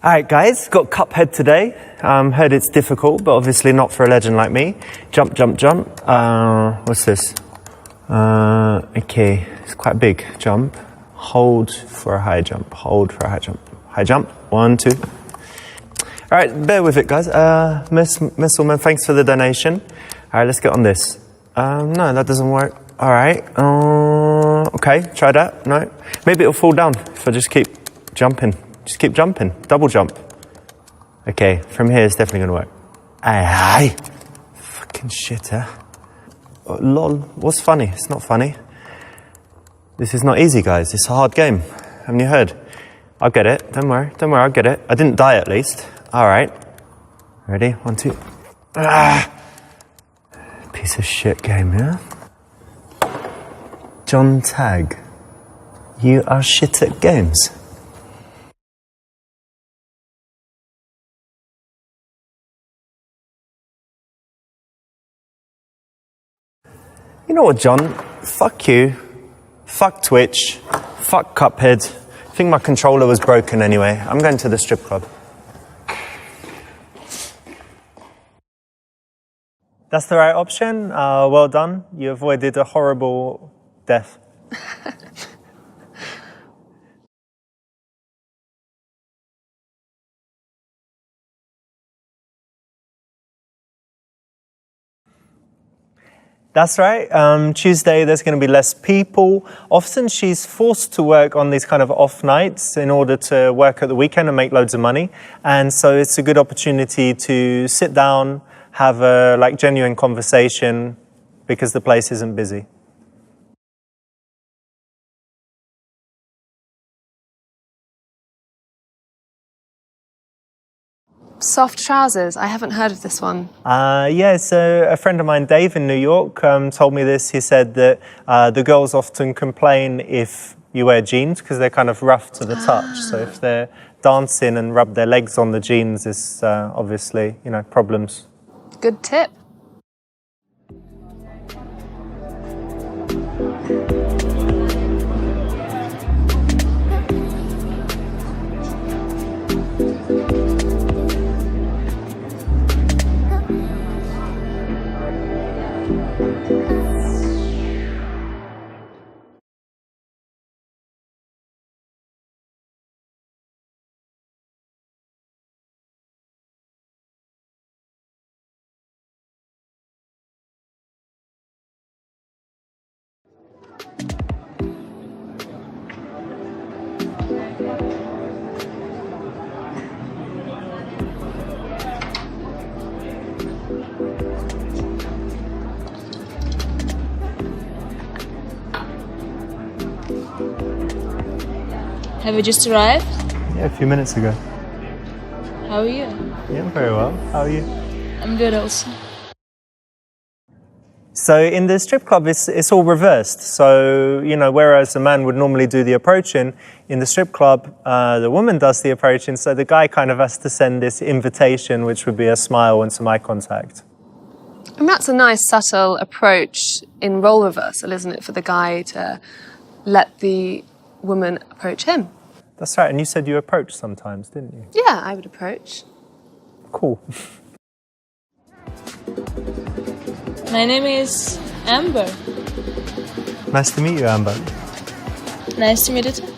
Alright guys, got Cuphead today. Heard it's difficult, but obviously not for a legend like me. Jump, jump, jump. What's this? Okay, it's quite big. Jump. Hold for a high jump. Hold for a high jump. High jump. 1, 2. Alright, bear with it guys. Miss Woman, thanks for the donation. Alright, let's get on this. No, that doesn't work. Alright. Okay, try that. No. Maybe it'll fall down if I just keep jumping. Just keep jumping. Double jump. Okay, from here it's definitely going to work. Aye. Fucking shit, huh? Oh, lol. What's funny? It's not funny. This is not easy, guys. It's a hard game. Haven't you heard? I'll get it. Don't worry. Don't worry, I'll get it. I didn't die at least. Alright. Ready? 1, 2. Ah! Piece of shit game, yeah? John Tagg. You are shit at games. You know what, John? Fuck you. Fuck Twitch. Fuck Cuphead. I think my controller was broken anyway. I'm going to the strip club. That's the right option. Well done. You avoided a horrible death. That's right. Tuesday, there's going to be less people. Often she's forced to work on these kind of off nights in order to work at the weekend and make loads of money. And so it's a good opportunity to sit down, have a genuine conversation because the place isn't busy. Soft trousers. I haven't heard of this one. Yeah, so a friend of mine, Dave, in New York, told me this. He said that the girls often complain if you wear jeans because they're kind of rough to the touch. So if they're dancing and rub their legs on the jeans, it's obviously, problems. Good tip. Have you just arrived? Yeah, a few minutes ago. How are you? Yeah, I'm very well. How are you? I'm good also. So in the strip club, it's all reversed. So, whereas a man would normally do the approaching, in the strip club, the woman does the approaching, so the guy kind of has to send this invitation, which would be a smile and some eye contact. And that's a nice, subtle approach in role reversal, isn't it, for the guy to let the woman approach him? That's right, and you said you approach sometimes, didn't you? Yeah, I would approach. Cool. My name is Amber. Nice to meet you, Amber. Nice to meet you too.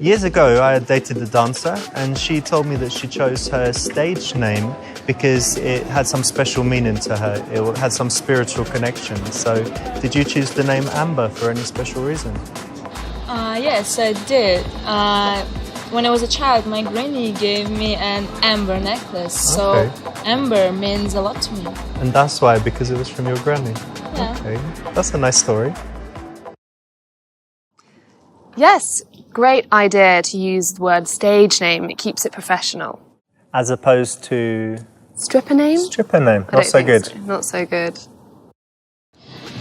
Years ago, I had dated a dancer, and she told me that she chose her stage name because it had some special meaning to her. It had some spiritual connection. So, did you choose the name Amber for any special reason? Yes, I did. When I was a child, my granny gave me an amber necklace. So, amber means a lot to me. And that's why, because it was from your granny? Yeah. Okay, that's a nice story. Yes, great idea to use the word stage name. It keeps it professional. As opposed to... Stripper name? Stripper name, not so good. So. Not so good.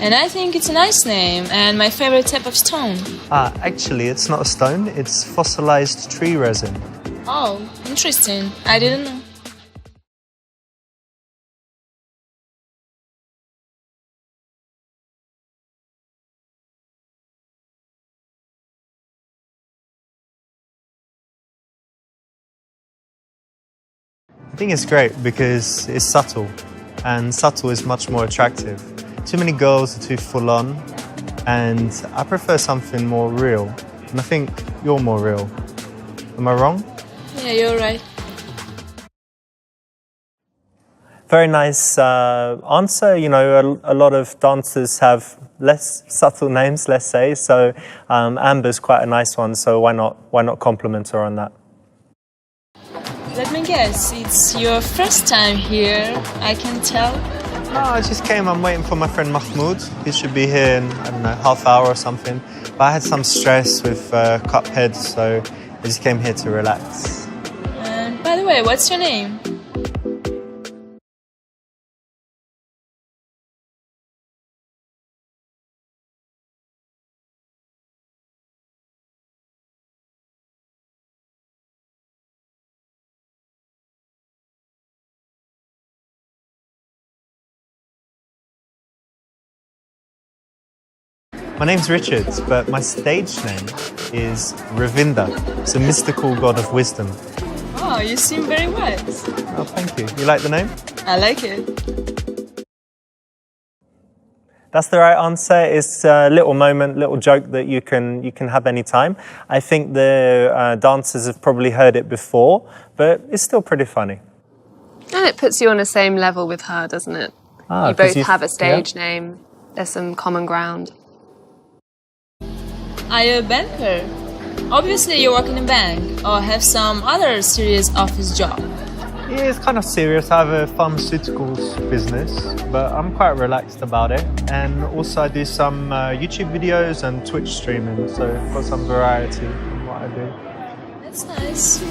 And I think it's a nice name and my favorite type of stone. Actually, it's not a stone, it's fossilized tree resin. Oh, interesting. I didn't know. I think it's great because it's subtle, and subtle is much more attractive. Too many girls are too full on, and I prefer something more real. And I think you're more real. Am I wrong? Yeah, you're right. Very nice answer. You know, a lot of dancers have less subtle names, let's say. So Amber's quite a nice one. So why not compliment her on that? Let me guess, it's your first time here, I can tell. No, I just came. I'm waiting for my friend Mahmoud. He should be here in, I don't know, half hour or something. But I had some stress with Cuphead, so I just came here to relax. And by the way, what's your name? My name's Richard, but my stage name is Ravinda. It's a mystical god of wisdom. Oh, you seem very wise. Oh, thank you. You like the name? I like it. That's the right answer. It's a little moment, little joke that you can have any time. I think the dancers have probably heard it before, but it's still pretty funny. And it puts you on the same level with her, doesn't it? You both have a stage name. There's some common ground. Are you a banker? Obviously you work in a bank or have some other serious office job. Yeah, it's kind of serious. I have a pharmaceuticals business, but I'm quite relaxed about it. And also I do some YouTube videos and Twitch streaming, so I've got some variety in what I do. That's nice.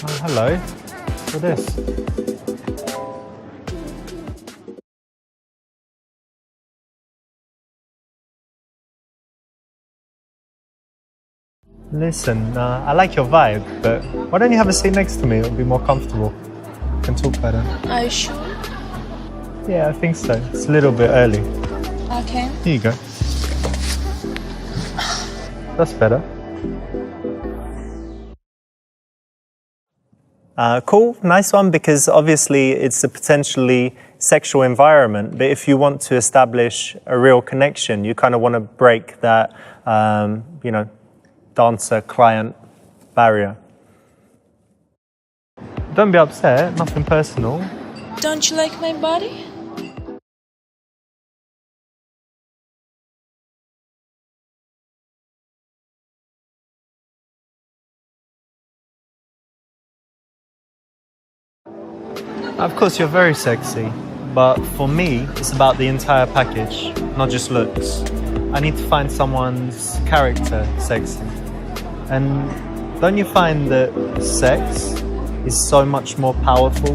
Oh, hello. What's this? Listen, I like your vibe, but why don't you have a seat next to me? It'll be more comfortable. We can talk better. Are you sure? Yeah, I think so. It's a little bit early. Okay. Here you go. That's better. Cool, nice one, because obviously it's a potentially sexual environment, but if you want to establish a real connection, you kind of want to break that, dancer-client barrier. Don't be upset, nothing personal. Don't you like my body? Of course, you're very sexy, but for me, it's about the entire package, not just looks. I need to find someone's character sexy. And don't you find that sex is so much more powerful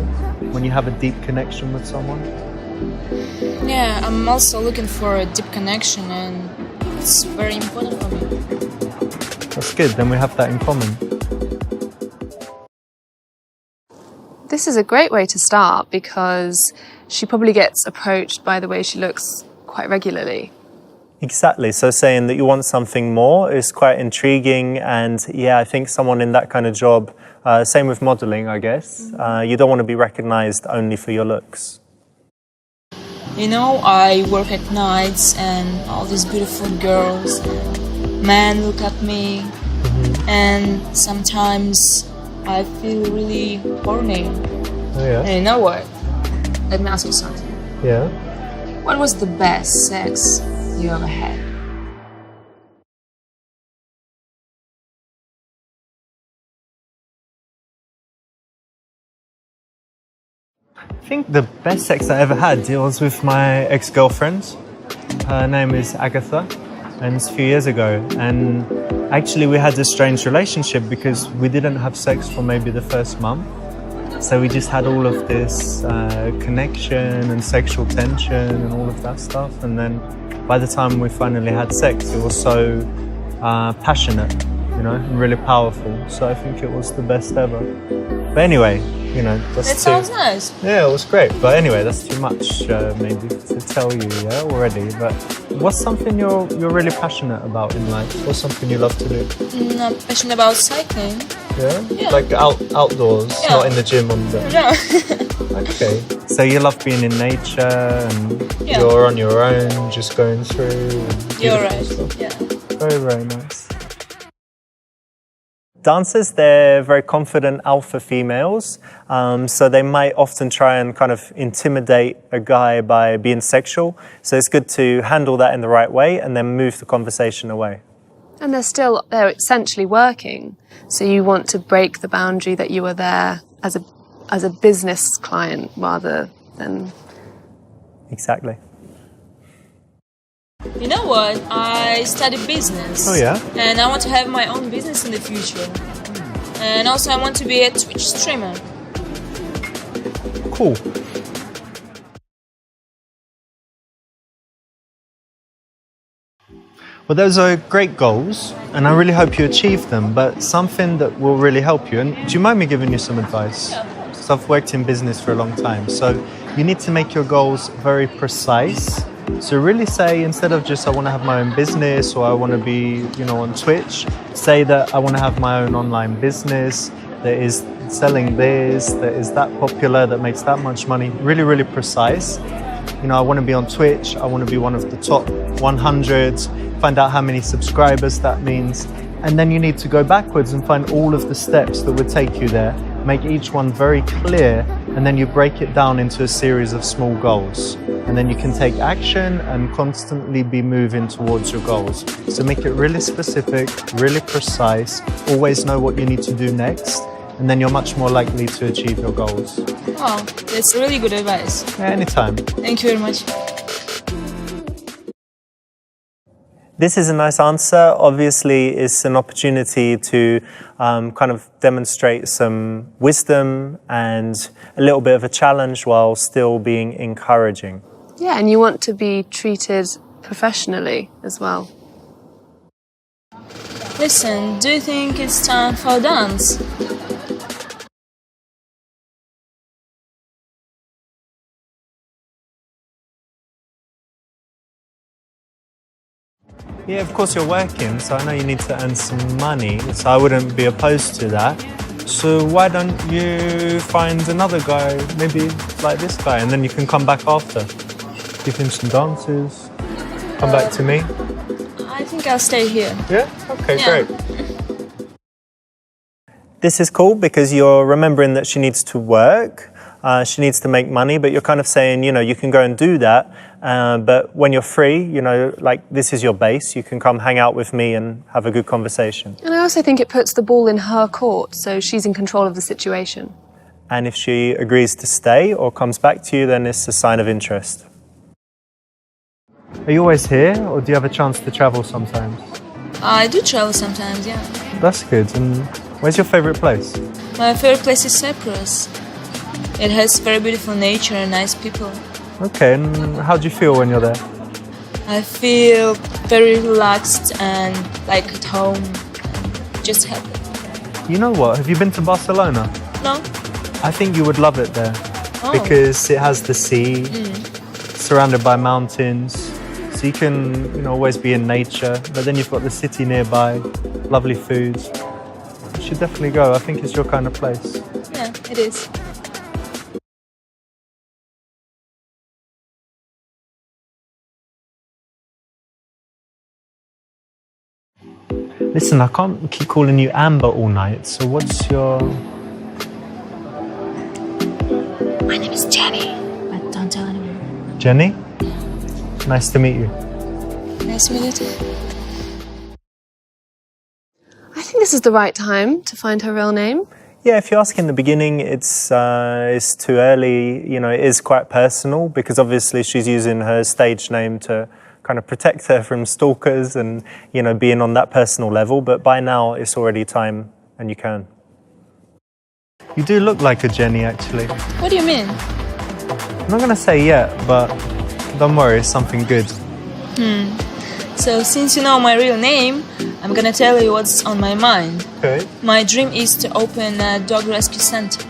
when you have a deep connection with someone? Yeah, I'm also looking for a deep connection and it's very important for me. That's good, then we have that in common. This is a great way to start because she probably gets approached by the way she looks quite regularly. Exactly, so saying that you want something more is quite intriguing, and yeah, I think someone in that kind of job, same with modelling, I guess, you don't want to be recognised only for your looks. You know, I work at nights and all these beautiful girls, men look at me, and sometimes I feel really horny. Oh yeah? And you know what? Let me ask you something. Yeah? What was the best sex you ever had? I think the best sex I ever had, it was with my ex-girlfriend. Her name is Agatha, and it's a few years ago. And actually we had a strange relationship because we didn't have sex for maybe the first month. So we just had all of this connection and sexual tension and all of that stuff. And then by the time we finally had sex, it was so passionate, you know, and really powerful. So I think it was the best ever. But anyway, you know, That sounds nice. Yeah, it was great. But anyway, that's too much maybe to tell you, yeah, already. But what's something you're really passionate about in life? What's something you love to do? I'm passionate about cycling. Yeah? Yeah. Like outdoors, Yeah. not in the gym on the... Yeah. Okay. So you love being in nature and Yeah. you're on your own, just going through. And You're beautiful right. stuff. Yeah. Very, very nice. Dancers, they're very confident alpha females, so they might often try and kind of intimidate a guy by being sexual. So it's good to handle that in the right way and then move the conversation away. And they're essentially working. So you want to break the boundary that you are there as a business client rather than... Exactly. You know what? I study business. Oh, yeah? And I want to have my own business in the future. And also I want to be a Twitch streamer. Cool. Well, those are great goals, and I really hope you achieve them, but something that will really help you. And do you mind me giving you some advice? Yeah. So I've worked in business for a long time, so you need to make your goals very precise. So really say, instead of just I want to have my own business or I want to be, you know, on Twitch, say that I want to have my own online business that is selling this, that is that popular, that makes that much money. Really, really precise. You know, I want to be on Twitch, I want to be one of the top 100, find out how many subscribers that means. And then you need to go backwards and find all of the steps that would take you there, make each one very clear, and then you break it down into a series of small goals. And then you can take action and constantly be moving towards your goals. So make it really specific, really precise, always know what you need to do next, and then you're much more likely to achieve your goals. Wow, that's really good advice. Yeah, anytime. Thank you very much. This is a nice answer. Obviously, it's an opportunity to kind of demonstrate some wisdom and a little bit of a challenge while still being encouraging. Yeah, and you want to be treated professionally as well. Listen, do you think it's time for a dance? Yeah, of course you're working, so I know you need to earn some money, so I wouldn't be opposed to that. So why don't you find another guy, maybe like this guy, and then you can come back after. Give him some dances, come back to me. I think I'll stay here. Yeah? Okay, Yeah. great. This is cool because you're remembering that she needs to work, she needs to make money, but you're kind of saying, you know, you can go and do that, but when you're free, you know, like this is your base, you can come hang out with me and have a good conversation. And I also think it puts the ball in her court, so she's in control of the situation. And if she agrees to stay or comes back to you, then it's a sign of interest. Are you always here, or do you have a chance to travel sometimes? I do travel sometimes, yeah. That's good. And where's your favourite place? My favorite place is Cyprus. It has very beautiful nature and nice people. Okay, and how do you feel when you're there? I feel very relaxed and like at home. Just happy. You know what? Have you been to Barcelona? No? I think you would love it there because it has the sea, surrounded by mountains, so you can, you know, always be in nature. But then you've got the city nearby, lovely food. You should definitely go. I think it's your kind of place. Yeah, it is. Listen, I can't keep calling you Amber all night. So what's your? My name is Jenny, but don't tell anyone. Jenny? Nice to meet you. Nice to meet you too. I think this is the right time to find her real name. Yeah, if you ask in the beginning, it's too early. You know, it is quite personal because obviously she's using her stage name to kind of protect her from stalkers and, you know, being on that personal level. But by now, it's already time and you can. You do look like a Jenny, actually. What do you mean? I'm not going to say yet, but don't worry, it's something good. So since you know my real name, I'm gonna tell you what's on my mind. Okay. My dream is to open a dog rescue center.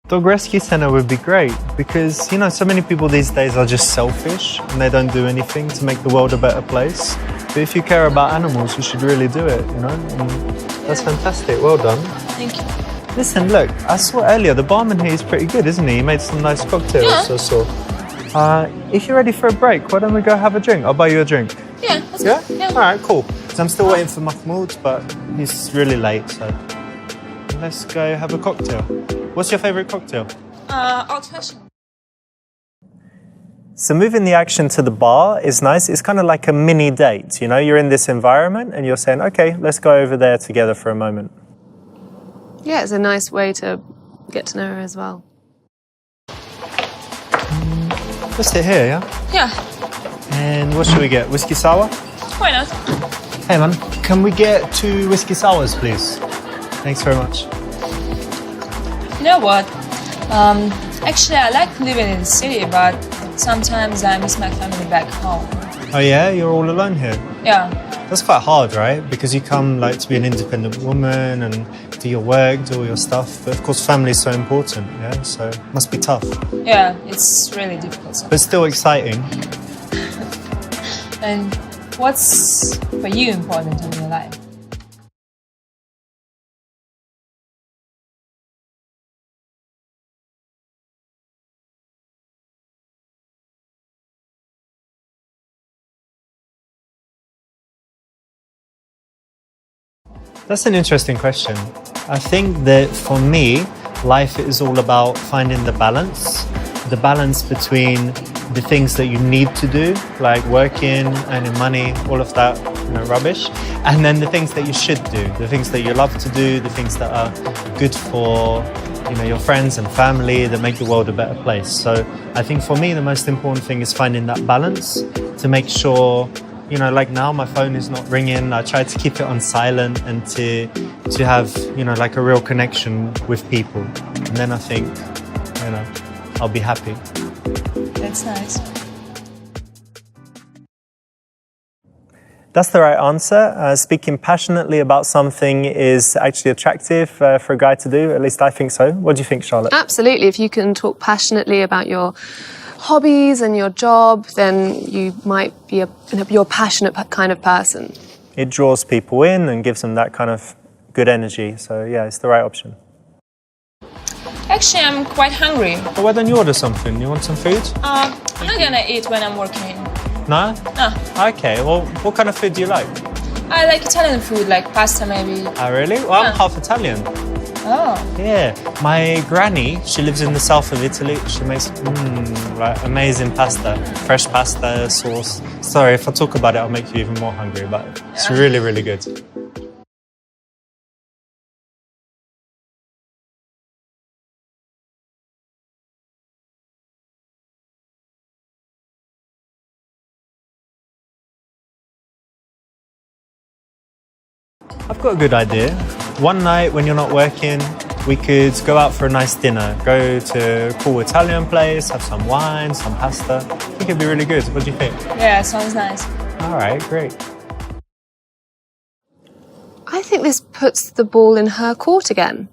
Dog rescue center would be great because, you know, so many people these days are just selfish and they don't do anything to make the world a better place. But if you care about animals, you should really do it, you know? And that's fantastic. Well done. Thank you. Listen, look, I saw earlier, the barman here is pretty good, isn't he? He made some nice cocktails, Yeah. I saw. If you're ready for a break, why don't we go have a drink? I'll buy you a drink. Yeah, let's Yeah? go. Yeah. All right, cool. 'Cause I'm still waiting for Mahmoud, but he's really late, so let's go have a cocktail. What's your favourite cocktail? Old fashioned. So moving the action to the bar is nice. It's kind of like a mini date, you know? You're in this environment and you're saying, okay, let's go over there together for a moment. Yeah, it's a nice way to get to know her as well. Let's sit here, yeah? Yeah, And what should we get? Whiskey sour? why not? Hey man, can we get 2 whiskey sours, please? Thanks very much. You know what? Actually, I like living in the city, but sometimes I miss my family back home. Oh yeah, you're all alone here? Yeah, That's quite hard, right? Because you come like to be an independent woman and do your work, do all your stuff. But of course, family is so important, yeah? So it must be tough. yeah, it's really difficult. But still exciting. And what's for you important in your life? That's an interesting question. I think that for me, life is all about finding the balance between the things that you need to do, like working, earning money, all of that, you know, rubbish, and then the things that you should do, the things that you love to do, the things that are good for, you know, your friends and family, that make the world a better place. So I think for me, the most important thing is finding that balance to make sure, you know, like now my phone is not ringing. I try to keep it on silent and to have, you know, like a real connection with people. And then I think, you know, I'll be happy. That's nice. That's the right answer. Speaking passionately about something is actually attractive for a guy to do. At least I think so. What do you think, Charlotte? Absolutely. If you can talk passionately about your hobbies and your job, then you might be you're a passionate kind of person. It draws people in and gives them that kind of good energy. So yeah, it's the right option. Actually, I'm quite hungry. But why don't you order something? You want some food? I'm not gonna eat when I'm working. No? No, Okay, well, what kind of food do you like? I like Italian food, like pasta maybe. Oh, really? Well, I'm Yeah. half Italian. Oh, Yeah, my granny, she lives in the south of Italy. She makes like amazing pasta, fresh pasta sauce. Sorry, if I talk about it, I'll make you even more hungry, but it's really, really good. I've got a good idea. One night when you're not working, we could go out for a nice dinner. Go to a cool Italian place, have some wine, some pasta. I think it'd be really good. What do you think? yeah, sounds nice. All right, great. I think this puts the ball in her court again.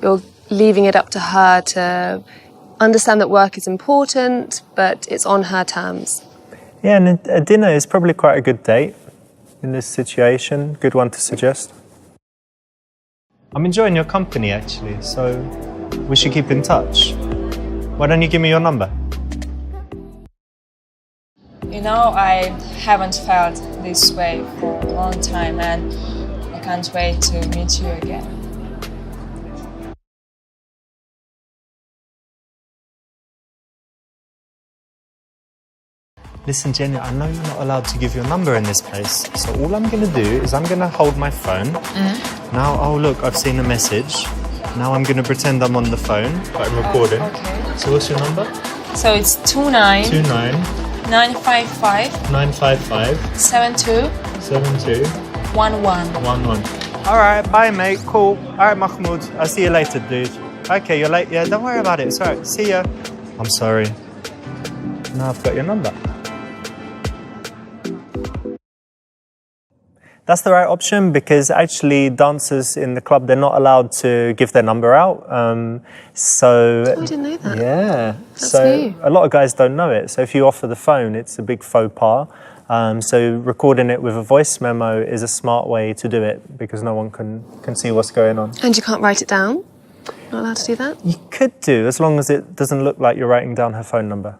You're leaving it up to her to understand that work is important, but it's on her terms. Yeah, and a dinner is probably quite a good date in this situation. Good one to suggest. I'm enjoying your company, actually, so we should keep in touch. Why don't you give me your number? You know, I haven't felt this way for a long time, and I can't wait to meet you again. Listen, Jenny, I know you're not allowed to give your number in this place, so all I'm going to do is I'm going to hold my phone. Now, oh look, I've seen a message. Now I'm going to pretend I'm on the phone, but I'm recording. Okay. So what's your number? So it's 29 29 955 955 72 72 11. 11. All right, bye, mate. Cool. All right, Mahmoud. I'll see you later, dude. Okay, you're late. Yeah, don't worry about it. It's all right. See ya. I'm sorry. Now I've got your number. That's the right option because actually dancers in the club, they're not allowed to give their number out. So Oh, I didn't know that. yeah. That's so new. a lot of guys don't know it. So if you offer the phone, it's a big faux pas. So recording it with a voice memo is a smart way to do it because no one can see what's going on. And you can't write it down? Not allowed to do that? You could do, as long as it doesn't look like you're writing down her phone number.